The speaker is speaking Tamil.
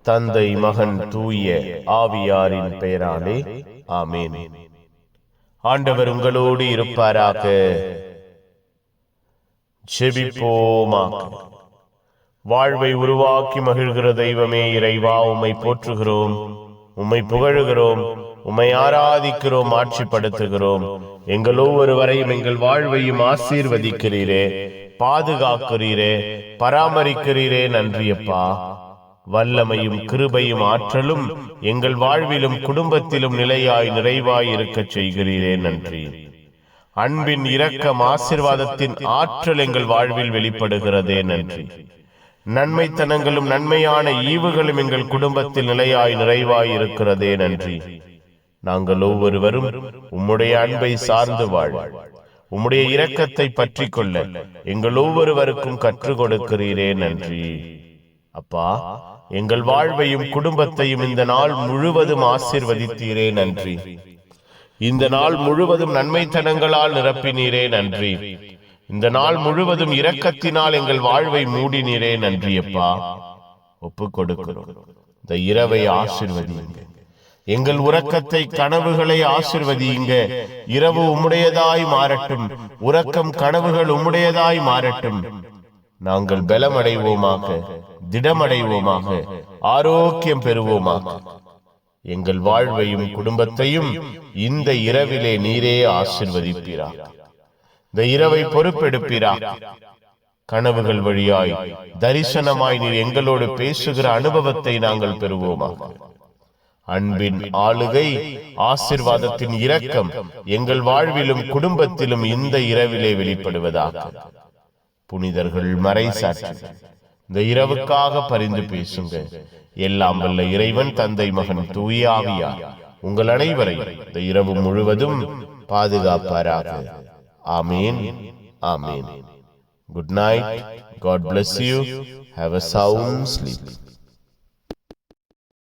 தந்தை, மகன், தூய ஆவியாரின் பெயராலே ஆமென். ஆண்டவர் உங்களோடு இருப்பாராக. ஜெபிப்போமாக. வாழ்வை உருவாக்கி மகிழ்கிற தெய்வமே இறைவா, உம்மை போற்றுகிறோம், உம்மை புகழுகிறோம், உம்மை ஆராதிக்கிறோம், ஆட்சிப்படுத்துகிறோம். எங்கள் ஒவ்வொருவரையும் எங்கள் வாழ்வையும் ஆசீர்வதிக்கிறீரே, பாதுகாக்கிறீரே, பராமரிக்கிறீரே. நன்றியப்பா. வல்லமையும் கிருபையும் ஆற்றலும் எங்கள் வாழ்விலும் குடும்பத்திலும் நிலையாய் நிறைவாய் இருக்கச் செய்கிறீரே. நன்றி. அன்பின் இரக்கம் ஆசீர்வாதத்தின் ஆற்றல் எங்கள் வாழ்வில் வெளிப்படுகிறதே. நன்றி. நன்மைத்தனங்களும் நன்மையான ஈவுகளும் எங்கள் குடும்பத்தில் நிலையாய் நிறைவாய் இருக்கிறதே. நன்றி. நாங்கள் ஒவ்வொருவரும் உம்முடைய அன்பை சார்ந்து வாழ, உம்முடைய இரக்கத்தை பற்றி கொள்ள எங்கள் ஒவ்வொருவருக்கும் கற்றுக் கொடுக்கிறீரே. நன்றி அப்பா. எங்கள் வாழ்வையும் குடும்பத்தையும் இந்த நாள் முழுவதும் ஆசீர்வதித்தீரே. நன்றி. இந்த நாள் முழுவதும் நன்மைத்தனங்களால் நிரப்பினீரே. நன்றி. இந்த நாள் முழுவதும் இரக்கத்தினால் எங்கள் வாழ்வை மூடினீரே. நன்றி அப்பா. ஒப்புக் கொடுக்கிறோம். இந்த இரவை ஆசீர்வதியுங்க. எங்கள் உறக்கத்தை, கனவுகளை ஆசீர்வதியுங்க. இரவு உம்முடையதாய் மாறட்டும். உறக்கம், கனவுகள் உம்முடையதாய் மாறட்டும். நாங்கள் பலமடைவோமாக, திடமடைவோமாக, ஆரோக்கியம் பெறுவோமாக. எங்கள் வாழ்வையும் குடும்பத்தையும் இந்த இரவிலே நீரே ஆசீர்வதிப்பீரா. இந்த இரவை பொறுப்பெடுப்பீரா. கனவுகள் வழியாய், தரிசனமாய் நீர் எங்களோடு பேசுகிற அனுபவத்தை நாங்கள் பெறுவோமாக. அன்பின் ஆளுகை, ஆசீர்வாதத்தின் இரக்கம் எங்கள் வாழ்விலும் குடும்பத்திலும் இந்த இரவிலே வெளிப்படுவதாக. புனிதர்கள் மறைசாட்சி இந்த இரவுக்காக பரிந்து பேசுங்க. எல்லாம் வல்ல இறைவன், தந்தை, மகன், தூய ஆவியார் உங்கள் அனைவரையும் இந்த இரவு முழுவதும் பாதுகாப்பாராக. ஆமேன். ஆமேன். Good night. God bless you. Have a sound sleep.